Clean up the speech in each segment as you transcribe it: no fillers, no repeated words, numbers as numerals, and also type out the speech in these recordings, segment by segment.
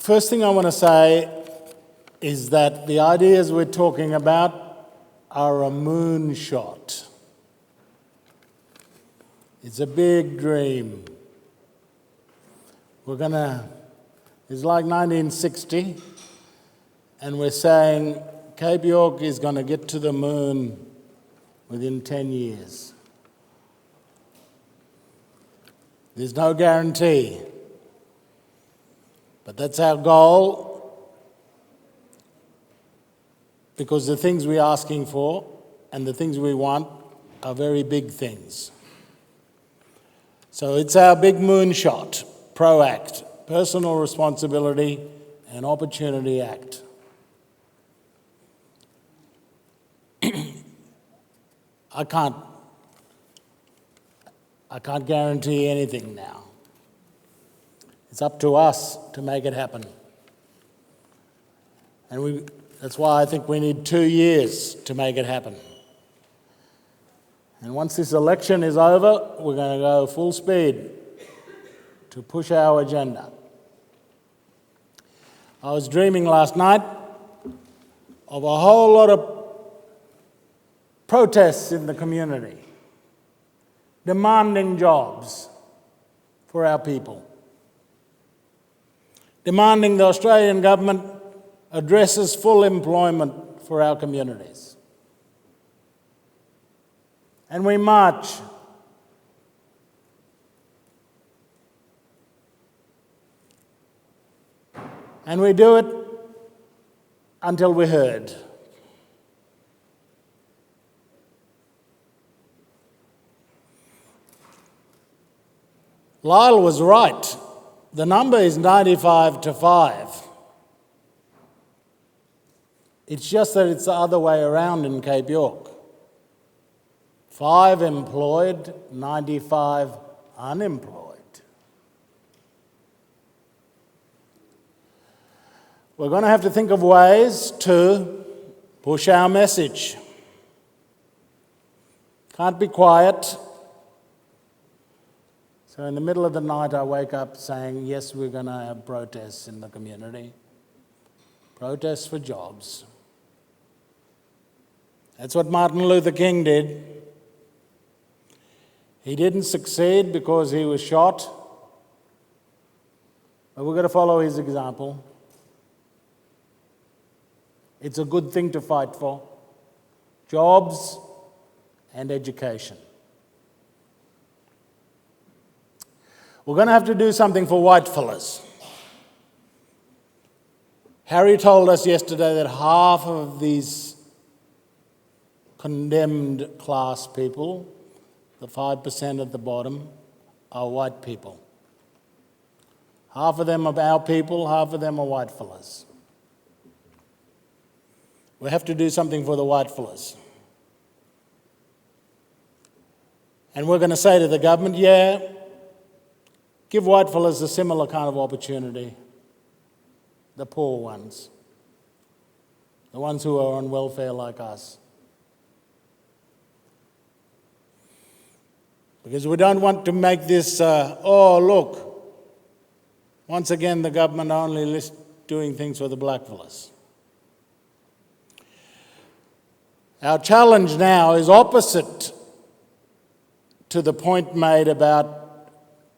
First thing I want to say is that the ideas we're talking about are a moonshot. It's a big dream. It's like 1960, and we're saying Cape York is going to get to the moon within 10 years. There's no guarantee, but that's our goal, because the things we're asking for and the things we want are very big things. So it's our big moonshot, PRO-ACT, Personal Responsibility and Opportunity Act. I can't guarantee anything now. It's up to us to make it happen. And that's why I think we need 2 years to make it happen. And once this election is over, we're going to go full speed to push our agenda. I was dreaming last night of a whole lot of protests in the community, demanding jobs for our people, demanding the Australian government addresses full employment for our communities. And we march. And we do it until we're heard. Lyle was right. The number is 95-5. It's just that it's the other way around in Cape York. 5 employed, 95 unemployed. We're going to have to think of ways to push our message. Can't be quiet. So in the middle of the night, I wake up saying, yes, we're going to have protests in the community. Protests for jobs. That's what Martin Luther King did. He didn't succeed because he was shot, but we're going to follow his example. It's a good thing to fight for. Jobs and education. We're going to have to do something for white fellas. Harry told us yesterday that half of these condemned class people, the 5% at the bottom, are white people. Half of them are our people, half of them are white fellas. We have to do something for the white fellas. And we're going to say to the government, yeah, give white fellas a similar kind of opportunity, the poor ones, the ones who are on welfare like us. Because we don't want to make this, look, once again the government only doing things for the black fellas. Our challenge now is opposite to the point made about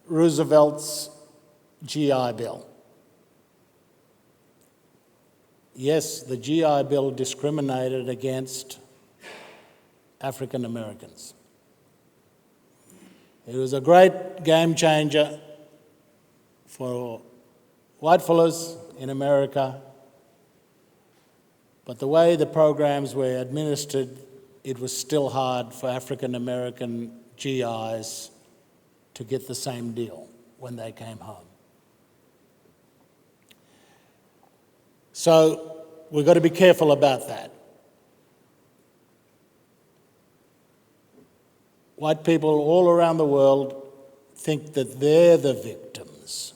Roosevelt's GI Bill. Yes, the GI Bill discriminated against African Americans. It was a great game changer for white fellas in America, but the way the programs were administered, it was still hard for African American GIs to get the same deal when they came home. So we've got to be careful about that. White people all around the world think that they're the victims,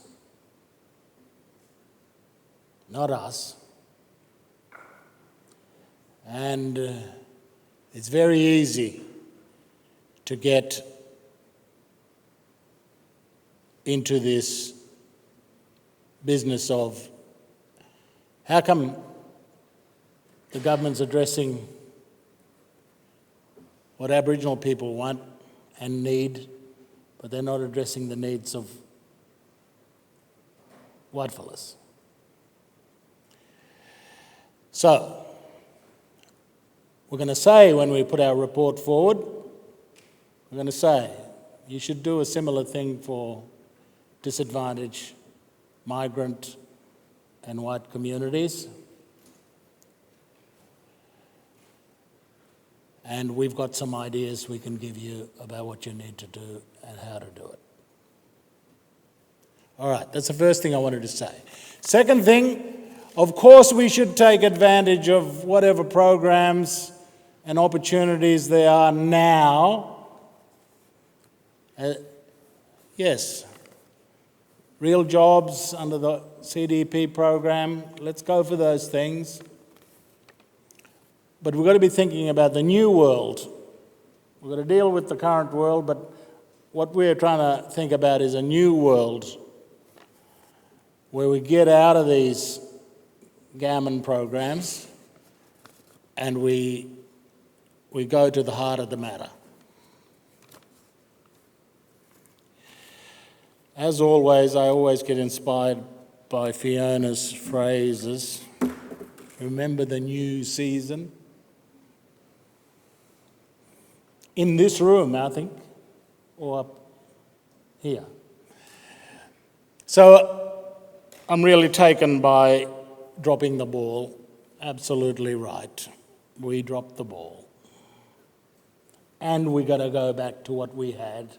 not us. And it's very easy to get into this business of How come the government's addressing what Aboriginal people want and need, but they're not addressing the needs of whitefellas? So, we're going to say when we put our report forward, we're going to say you should do a similar thing for disadvantaged, migrant and white communities. And we've got some ideas we can give you about what you need to do and how to do it. All right, that's the first thing I wanted to say. Second thing, of course we should take advantage of whatever programs and opportunities there are now. Yes, real jobs under the CDP program, let's go for those things. But we've got to be thinking about the new world. We've got to deal with the current world, but what we're trying to think about is a new world where we get out of these gammon programs and we go to the heart of the matter. As always, I always get inspired by Fiona's phrases. Remember the new season? In this room, I think, or up here. So I'm really taken by dropping the ball. Absolutely right. We dropped the ball. And we got to go back to what we had.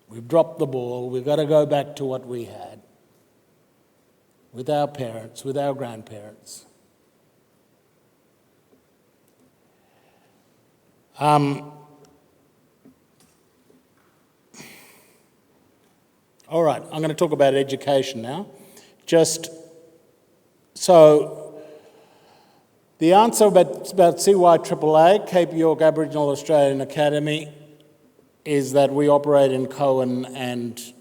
We've dropped the ball. We've got to go back to what we had with our parents, with our grandparents. All right, I'm going to talk about education now. Just so the answer about CYAAA, Cape York Aboriginal Australian Academy, is that we operate in Cohen and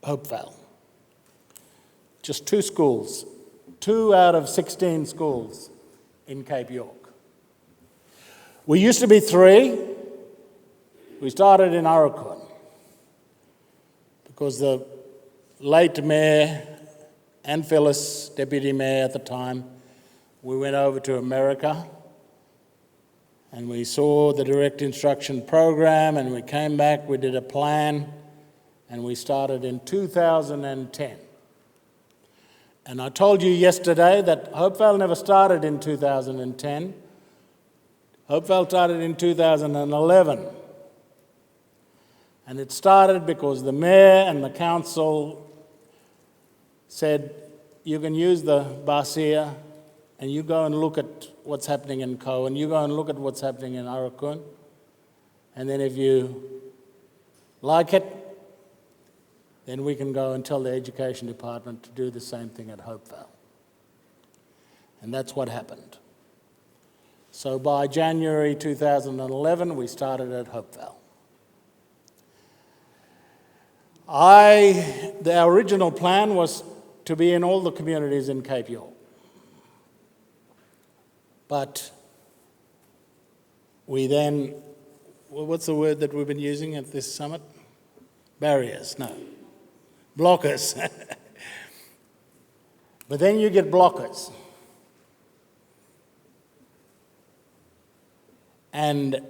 Hopevale. Just 2 schools, 2 out of 16 schools in Cape York. We used to be 3. We started in Arakwin because the late Mayor and Phyllis, Deputy Mayor at the time, we went over to America and we saw the direct instruction program and we came back, we did a plan and we started in 2010. And I told you yesterday that Hopevale never started in 2010. Hopevale started in 2011. And it started because the mayor and the council said, you can use the bus here and you go and look at what's happening in Cohen, you go and look at what's happening in Arakwin, and then if you like it, then we can go and tell the education department to do the same thing at Hopevale. And that's what happened. So by January 2011, we started at Hopevale. Our original plan was to be in all the communities in Cape York. But we then, what's the word that we've been using at this summit? Barriers, no. Blockers. But then you get blockers. And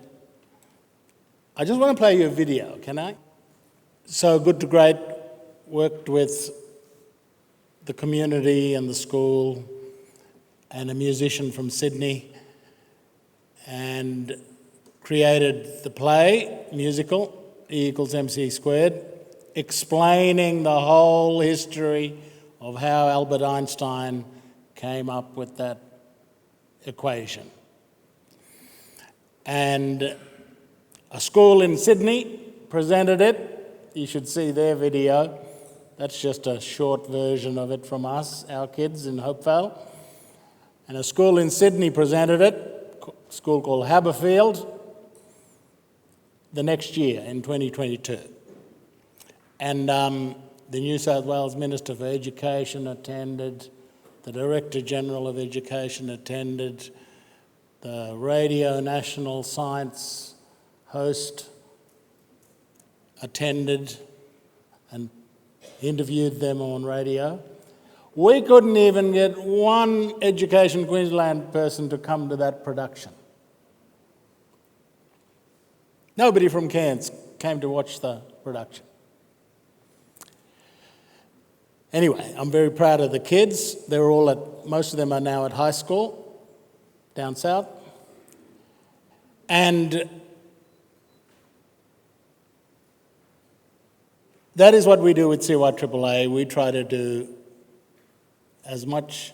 I just want to play you a video, can I? So Good to Great worked with the community and the school and a musician from Sydney and created the play, musical, E = MC squared, explaining the whole history of how Albert Einstein came up with that equation. And a school in Sydney presented it. You should see their video. That's just a short version of it from us, our kids in Hopevale. And a school in Sydney presented it, a school called Haberfield, the next year in 2022. And the New South Wales Minister for Education attended, the Director General of Education attended, the Radio National Science host attended and interviewed them on radio. We couldn't even get one Education Queensland person to come to that production. Nobody from Cairns came to watch the production. Anyway, I'm very proud of the kids. Most of them are now at high school down south. And that is what we do with CYAAA. We try to do as much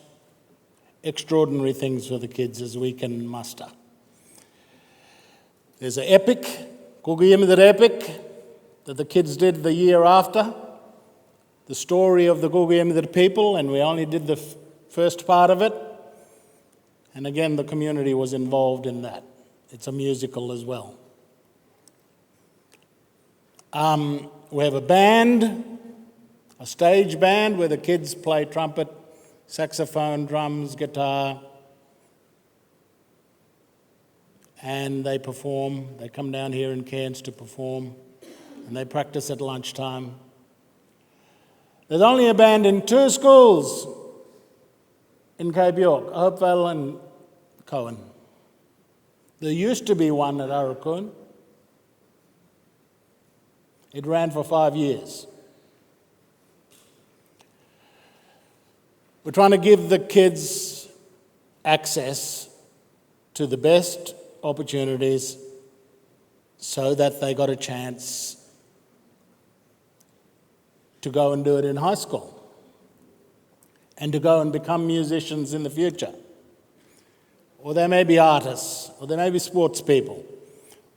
extraordinary things for the kids as we can muster. There's an epic, Gugiyimidar epic, that the kids did the year after, the story of the Gugiyimidar people, and we only did the first part of it. And again, the community was involved in that. It's a musical as well. We have a band, a stage band where the kids play trumpet, saxophone, drums, guitar, and they perform. They come down here in Cairns to perform, and they practice at lunchtime. There's only a band in 2 schools in Cape York, Hopevale and Cohen. There used to be one at Arakoon. It ran for 5 years. We're trying to give the kids access to the best opportunities so that they got a chance to go and do it in high school and to go and become musicians in the future. Or they may be artists, or they may be sports people,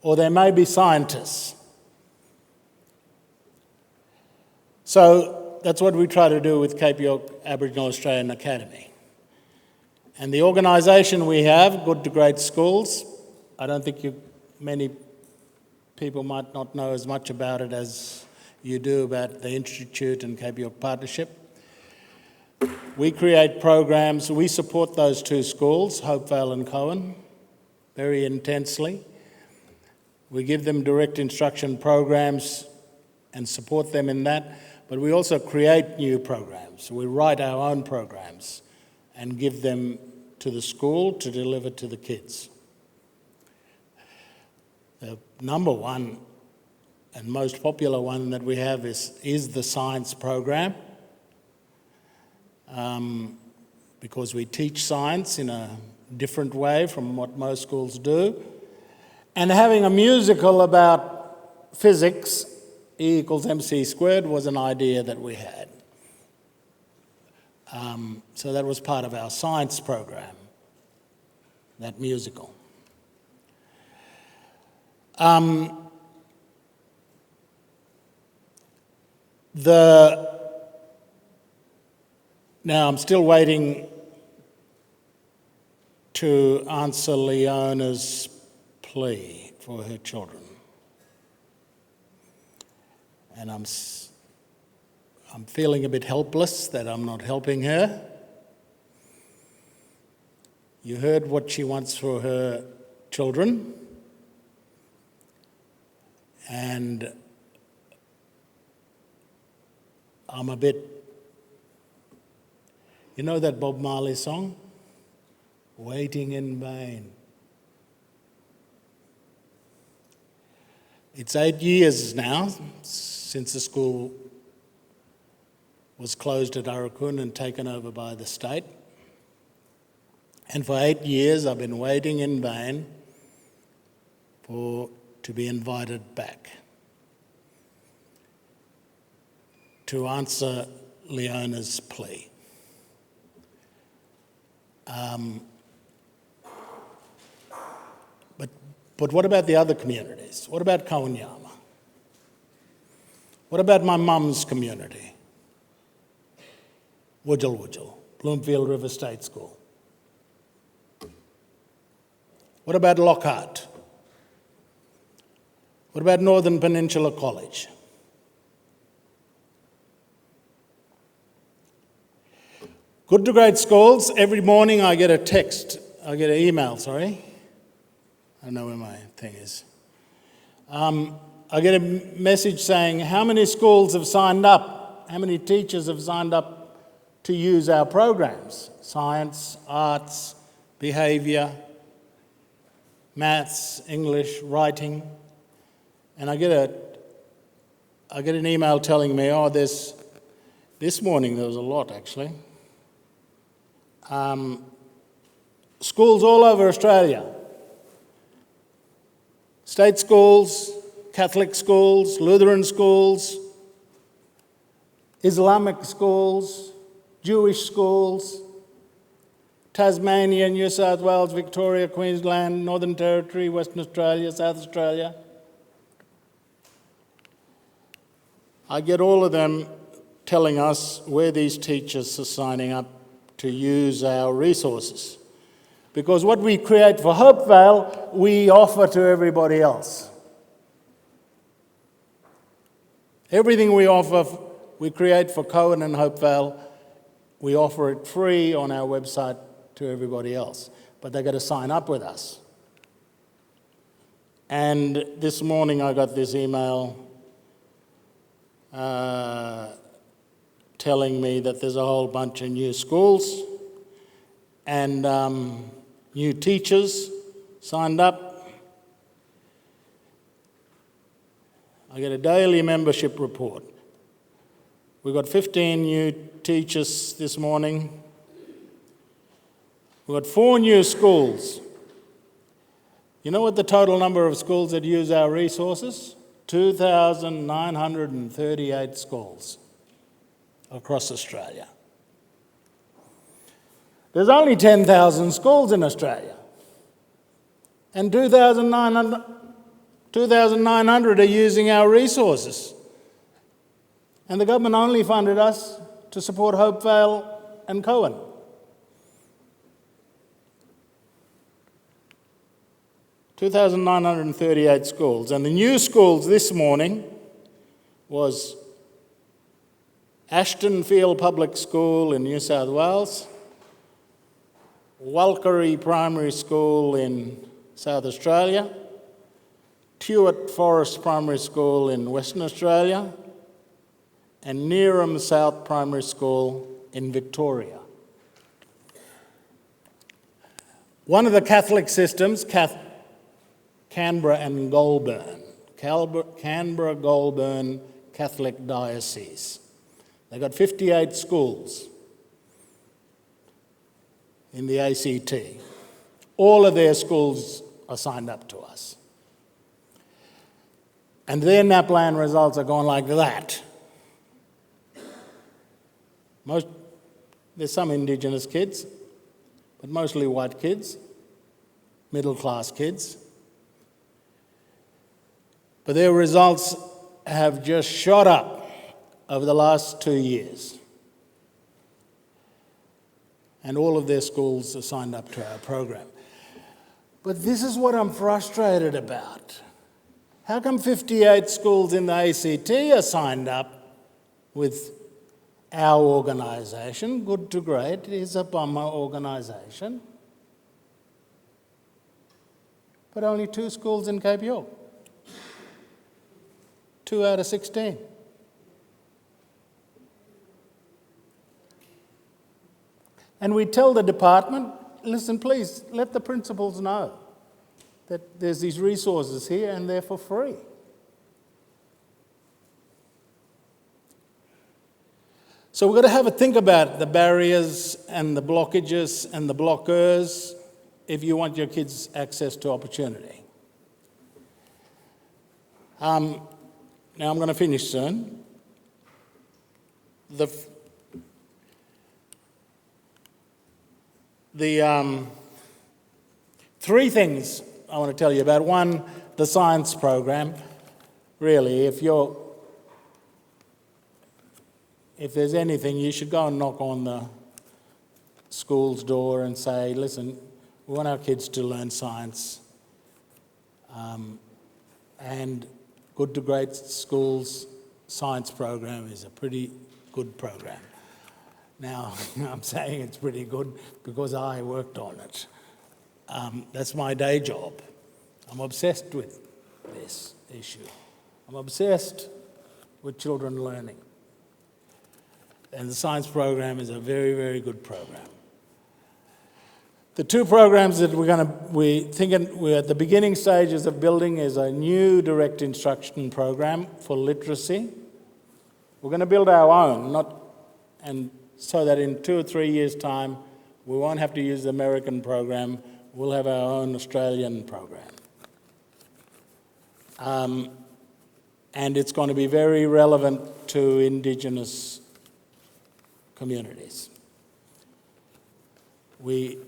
or they may be scientists. So that's what we try to do with Cape York Aboriginal Australian Academy. And the organisation we have, Good to Great Schools, I don't think many people might not know as much about it as you do about the Institute and Cape York Partnership. We create programs, we support those 2 schools, Hopevale and Cohen, very intensely. We give them direct instruction programs and support them in that, but we also create new programs. We write our own programs and give them to the school to deliver to the kids. The number one and most popular one that we have is the science program, because we teach science in a different way from what most schools do. And having a musical about physics, E equals mc squared, was an idea that we had. So that was part of our science program, that musical. Now I'm still waiting to answer Leona's plea for her children. And I'm feeling a bit helpless that I'm not helping her. You heard what she wants for her children. And I'm a bit, you know that Bob Marley song? Waiting in vain. It's 8 years now since the school was closed at Arakoon and taken over by the state. And for 8 years I've been waiting in vain to be invited back to answer Leona's plea. But what about the other communities? What about Kawanyama? What about my mum's community? Wudjal, Bloomfield River State School. What about Lockhart? What about Northern Peninsula College? Good to Great Schools, every morning I get an email, I don't know where my thing is. I get a message saying how many schools have signed up, how many teachers have signed up to use our programs, science, arts, behaviour, maths, English, writing. And I get an email telling me, this morning there was a lot actually. Schools all over Australia, state schools, Catholic schools, Lutheran schools, Islamic schools, Jewish schools, Tasmania, New South Wales, Victoria, Queensland, Northern Territory, Western Australia, South Australia. I get all of them telling us where these teachers are signing up to use our resources. Because what we create for Hopevale, we offer to everybody else. Everything we offer, we create for Cohen and Hopevale, we offer it free on our website to everybody else. But they've got to sign up with us. And this morning I got this email telling me that there's a whole bunch of new schools and new teachers signed up. I get a daily membership report. We've got 15 new teachers this morning. We've got 4 new schools. You know what the total number of schools that use our resources? 2,938 schools across Australia. There's only 10,000 schools in Australia, and 2,900 are using our resources. And the government only funded us to support Hopevale and Cohen. (2,938 schools. And the new schools this morning was Ashtonfield Public School in New South Wales, Walkery Primary School in South Australia, Tuart Forest Primary School in Western Australia, and Neeram South Primary School in Victoria. One of the Catholic systems, Canberra and Goulburn, Canberra-Goulburn Catholic Diocese. They've got 58 schools in the ACT. All of their schools are signed up to us. And their NAPLAN results are going like that. There's some Indigenous kids, but mostly white kids, middle-class kids. But their results have just shot up over the last 2 years. And all of their schools are signed up to our program. But this is what I'm frustrated about. How come 58 schools in the ACT are signed up with our organisation? Good to Great is a bummer organisation. But only 2 schools in Cape York. 2 out of 16. And we tell the department, listen, please, let the principals know that there's these resources here and they're for free. So we've got to have a think about the barriers and the blockages and the blockers if you want your kids access to opportunity. Now I'm going to finish soon. The 3 things I want to tell you about. 1, the science program. Really, if there's anything, you should go and knock on the school's door and say, listen, we want our kids to learn science. And Good to Great Schools science program is a pretty good program. Now, I'm saying it's pretty good because I worked on it. That's my day job. I'm obsessed with this issue. I'm obsessed with children learning. And the science program is a very, very good program. The two programs that we're at the beginning stages of building is a new direct instruction program for literacy. We're going to build our own, so that in 2 or 3 years' time, we won't have to use the American program. We'll have our own Australian program. And it's going to be very relevant to Indigenous communities. We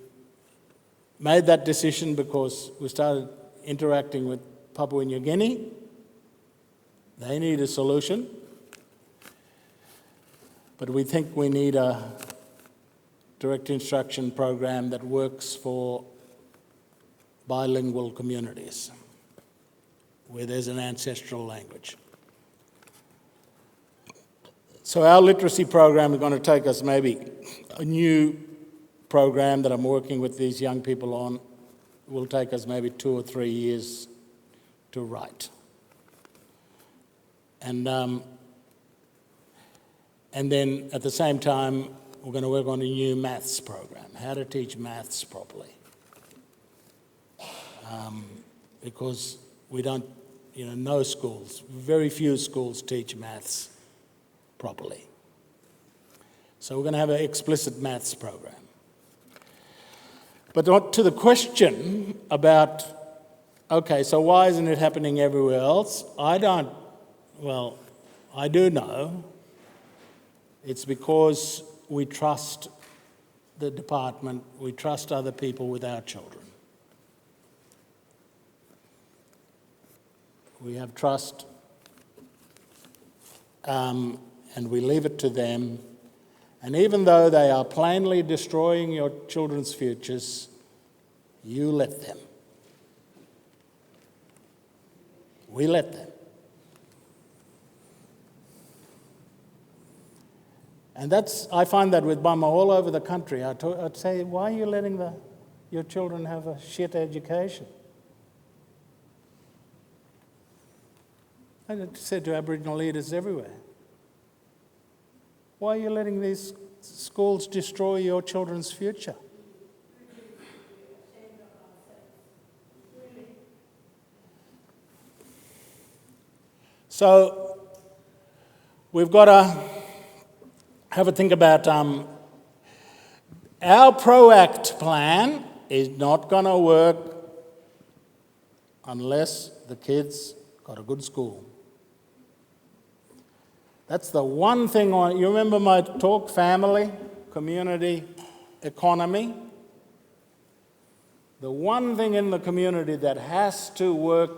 made that decision because we started interacting with Papua New Guinea. They need a solution. But we think we need a direct instruction program that works for bilingual communities, where there's an ancestral language. So our literacy program is going to take us maybe a new program that I'm working with these young people on will take us maybe 2 or 3 years to write. And then at the same time, we're going to work on a new maths program, how to teach maths properly. Because we don't, no schools, very few schools teach maths properly. So we're going to have an explicit maths program. But to the question about, okay, so why isn't it happening everywhere else? I do know. It's because we trust the department, we trust other people with our children. We have trust, and we leave it to them. And even though they are plainly destroying your children's futures, you let them. We let them. And I find that with Burma all over the country. I'd say, why are you letting your children have a shit education? I said to Aboriginal leaders everywhere, why are you letting these schools destroy your children's future? So we've got to have a think about our PROACT plan is not going to work unless the kids got a good school. That's the one thing you remember my talk, family, community, economy? The one thing in the community that has to work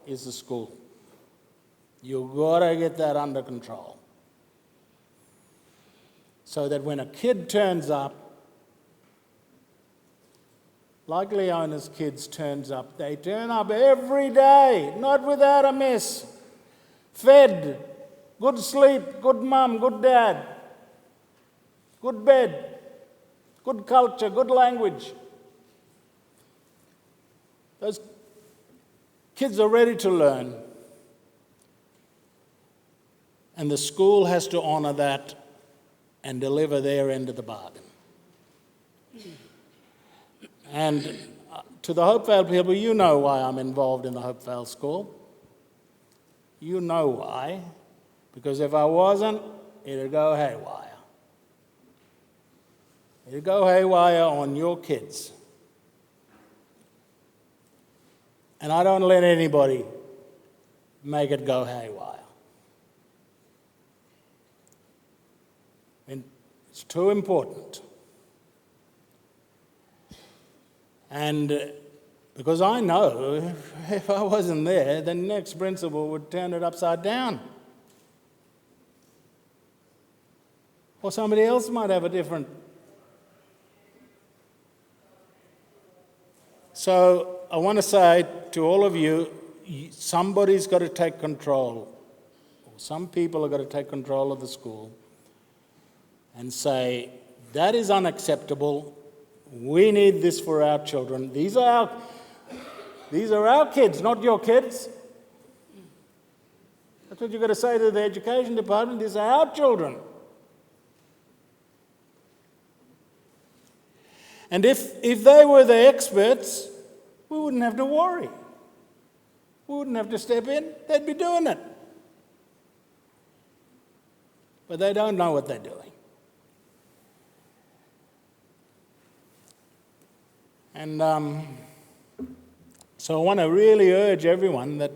is the school. You've got to get that under control. So that when a kid turns up, like Leona's kids turns up, they turn up every day, not without a miss. Fed, good sleep, good mum, good dad, good bed, good culture, good language. Those kids are ready to learn. And the school has to honour that and deliver their end of the bargain. And to the Hopevale people, you know why I'm involved in the Hopevale School. You know why. Because if I wasn't, it'd go haywire. It'd go haywire on your kids. And I don't let anybody make it go haywire. It's too important. And because I know if I wasn't there, the next principal would turn it upside down. Or somebody else might have a different. So I want to say to all of you, somebody's got to take control. Some people have got to take control of the school. and say, that is unacceptable. We need this for our children. These are our kids, not your kids. That's what you've got to say to the education department. These are our children. And if they were the experts, we wouldn't have to worry. We wouldn't have to step in. They'd be doing it. But they don't know what they're doing. And so I want to really urge everyone that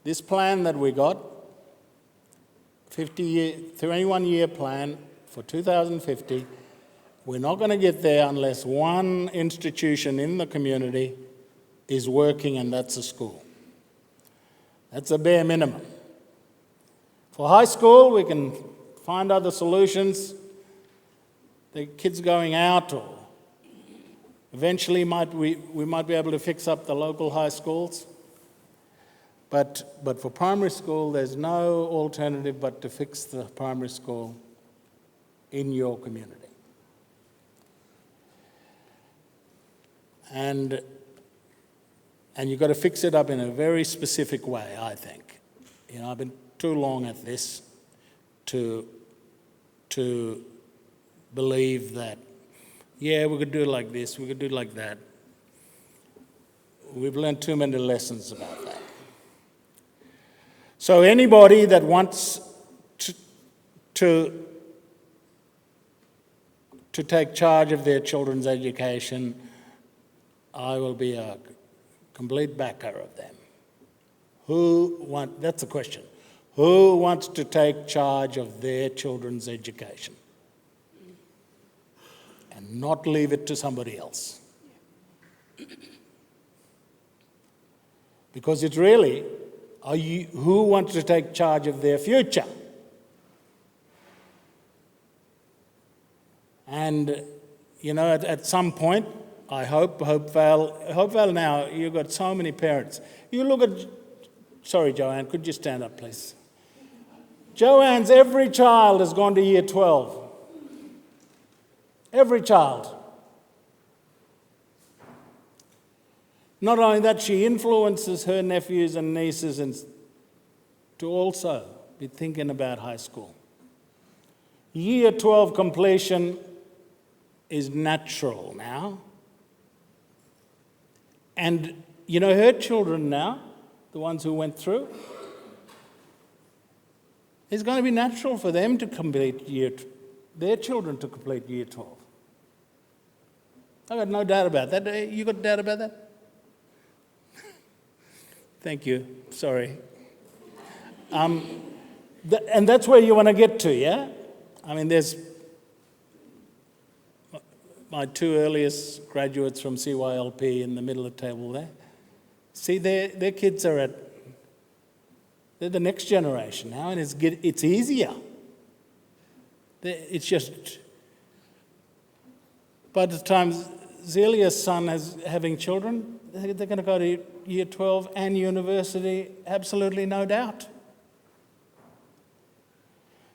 this plan that we got, 21-year plan for 2050, we're not going to get there unless one institution in the community is working, and that's a school. That's a bare minimum. For high school, we can find other solutions. The kids going out, or eventually we might be able to fix up the local high schools. But for primary school, there's no alternative but to fix the primary school in your community. And you've got to fix it up in a very specific way, I think. You know, I've been too long at this to believe that, yeah, we could do it like this, we could do it like that. We've learned too many lessons about that. So anybody that wants to take charge of their children's education, I will be a complete backer of them. That's the question. Who wants to take charge of their children's education and not leave it to somebody else? Because it's really, who wants to take charge of their future? And, you know, at some point, I Hopevale now, you've got so many parents. You look at, sorry Joanne, could you stand up please? Joanne's every child has gone to year 12. Every child. Not only that, she influences her nephews and nieces to also be thinking about high school. Year 12 completion is natural now. And, you know, her children now, the ones who went through, it's going to be natural for them to complete their children to complete year 12. I've got no doubt about that. You got a doubt about that? Thank you. Sorry. And that's where you want to get to, yeah? I mean, there's my two earliest graduates from CYLP in the middle of the table there. See, their kids they're the next generation now, and it's easier. It's just, by the time Zelia's son is having children, they're going to go to year 12 and university, absolutely no doubt.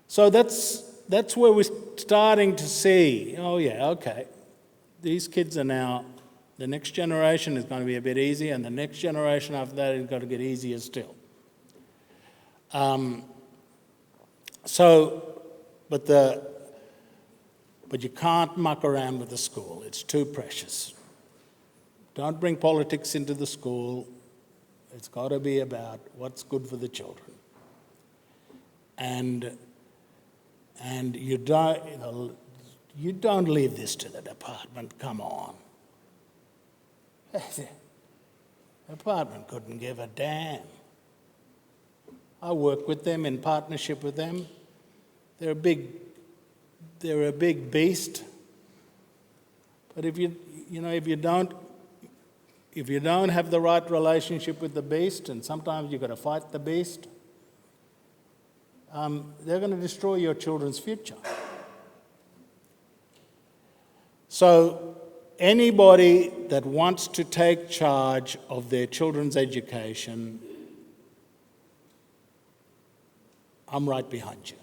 So that's where we're starting to see, oh yeah, okay, these kids are now, the next generation is going to be a bit easier, and the next generation after that is going to get easier still. But you can't muck around with the school. It's too precious. Don't bring politics into the school. It's got to be about what's good for the children. And you don't leave this to the department. Come on. The department couldn't give a damn. I work with them in partnership with them. They're a big beast. But if you don't have the right relationship with the beast, and sometimes you've got to fight the beast, they're going to destroy your children's future. So anybody that wants to take charge of their children's education, I'm right behind you.